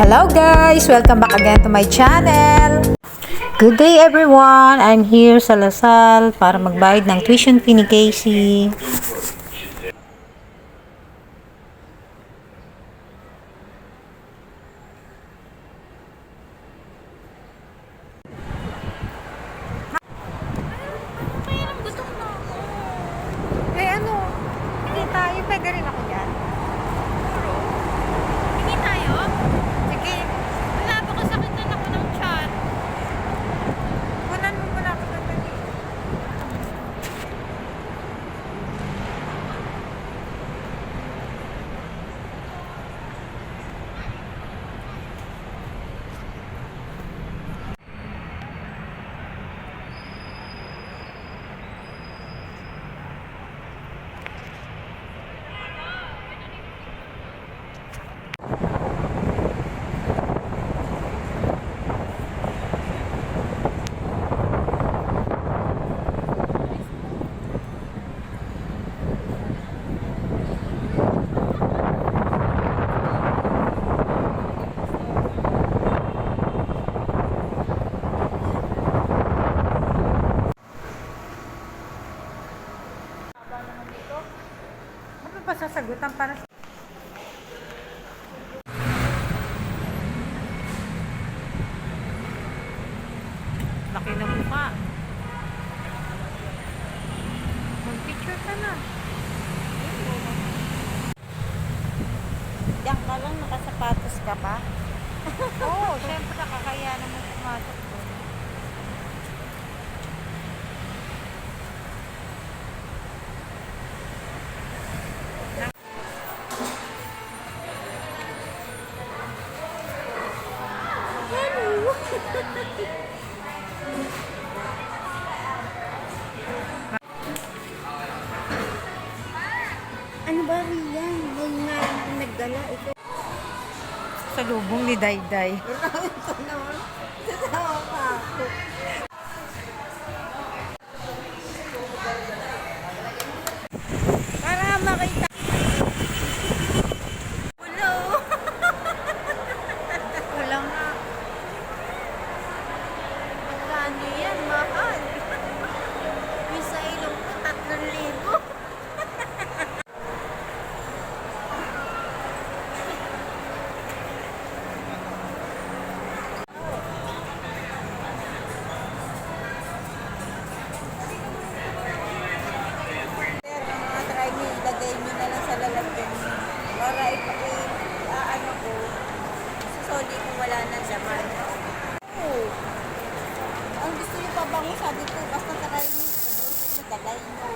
Hello guys! Welcome back again to my channel! Good day everyone! I'm here sa Lasal para magbayad ng tuition fee ni Casey. Hindi tayo. Pwede rin ako dyan. Hindi tayo? Sige. Wala pa kasakit na ako ng chat. Kunan mo muna ako ng dali. Ano pa sasagutan para sa... Laki na mukha. Mag-picture ka na. Diyan ka lang, nakasapatos ka pa. Oo, syempre nakakayanan mo pumasok doon. Ano ba, Rian? Ngayon nga yung nagdala. Ito. Sa lubong ni Dayday. Ito naman. Sasama pa ako. Para makita. Ulo. Wala nga. Magkano yan? Mahal. Yung sa ilong ko, 3,000. Try nyo, ilagay nyo na lang sa lalagyan nyo. Para ano ko, susoli kung wala nang laman. Oo. Ang gusto nyo pa bango, sabi ko, basta try nyo, ubusin nyo, talay nyo.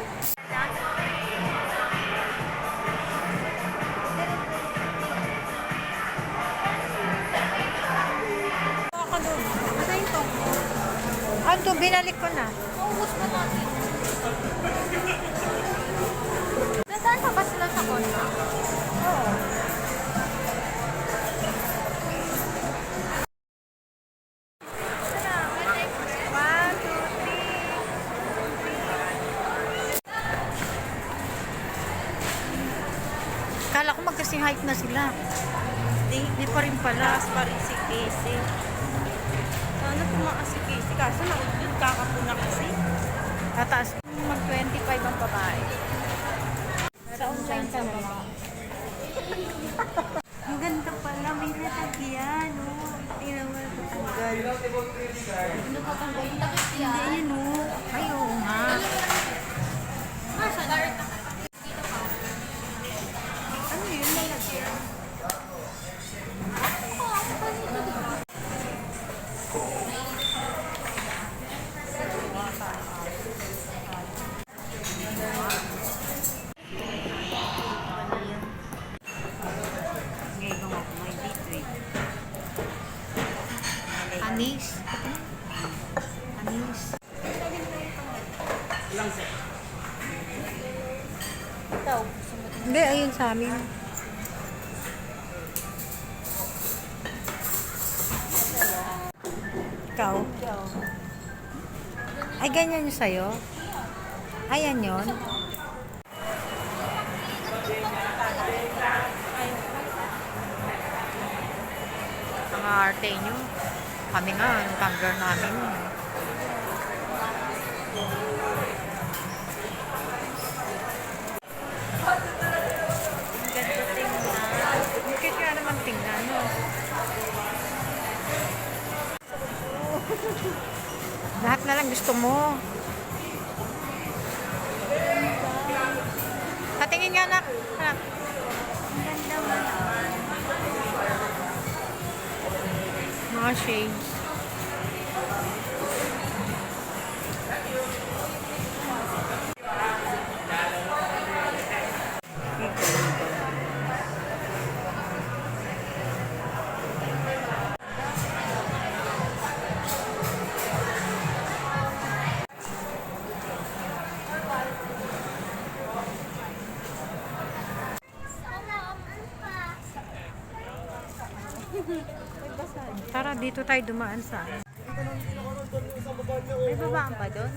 Ako doon. Ano yung tong? Ando, binalik ko na. Maubos na natin. Nasaan pa ba sila sa kondo? Oo. Kala ko magkasing height na sila. Di pa rin pala. Taas pa rin si Casey. Sana tumaas si Casey. Kaso naudod kakapuna kasi. Tataas. Mag-25 ang babae. Sa online ka naman. Ang ganda pala. May natagyan. Oh. Tingnan mo natanggal. Ano patanggal? Hindi yun oh. Ay, oo nga. Ano yun? May lagyan. Anis. Anis. Ikaw, gusto mo Hindi, ayun sa amin. Ikaw? ikaw? Ay, ganyan yung sa'yo? Ayan yun. Ang arte nyo. Kami nga, ang tumbler namin. Ang ganda tingnan. Bakit nga naman tingnan, no? Lahat na lang gusto mo. Patingin nga na. Anak. Ang ganda mo naman. Mga shades. Tara, dito tayo dumaan sa... May babaan pa doon?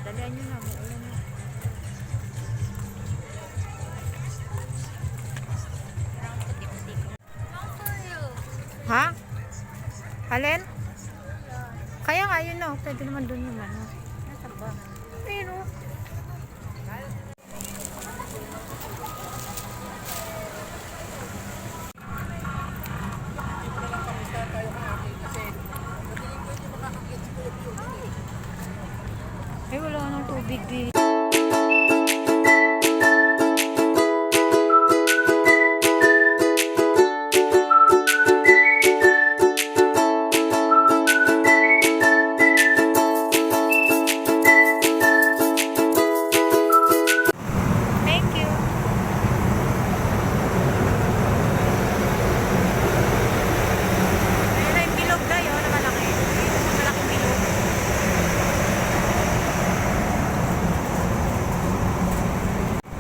Dalian nyo na, maulan na. Ha? Alin? Kaya nga, yun na. Pwede naman doon yung ano. Nasa ba? Ayun o. Ay, wala nang tubig dito. Thank you. Ayun na yung bilog na yun, na malaki. Malaking bilog.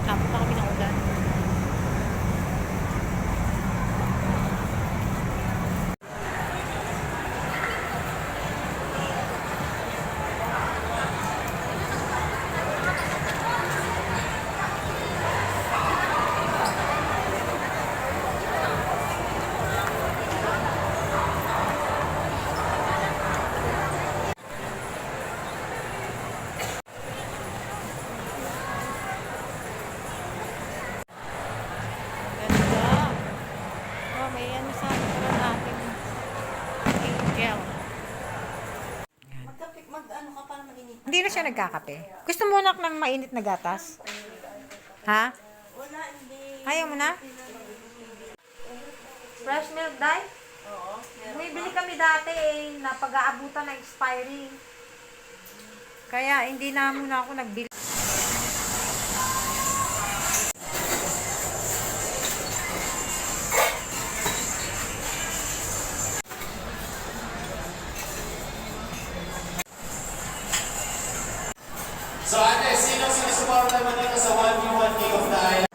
Tapos na kami ng ulan. Ganda. Oh, may ano sa likod natin. Angel. Mag-ano ka para malinit? Hindi na siya nagkakape. Gusto mo nak ng mainit na gatas? Ha? Wala, hindi. Ayaw mo na? Fresh milk, Day? Oo. Bumibili kami dati eh, na pag-aabutan na expiry. Kaya hindi na muna ako nagbili. So ate, sino sinusuporta mo dito sa 1v1 King of the Island?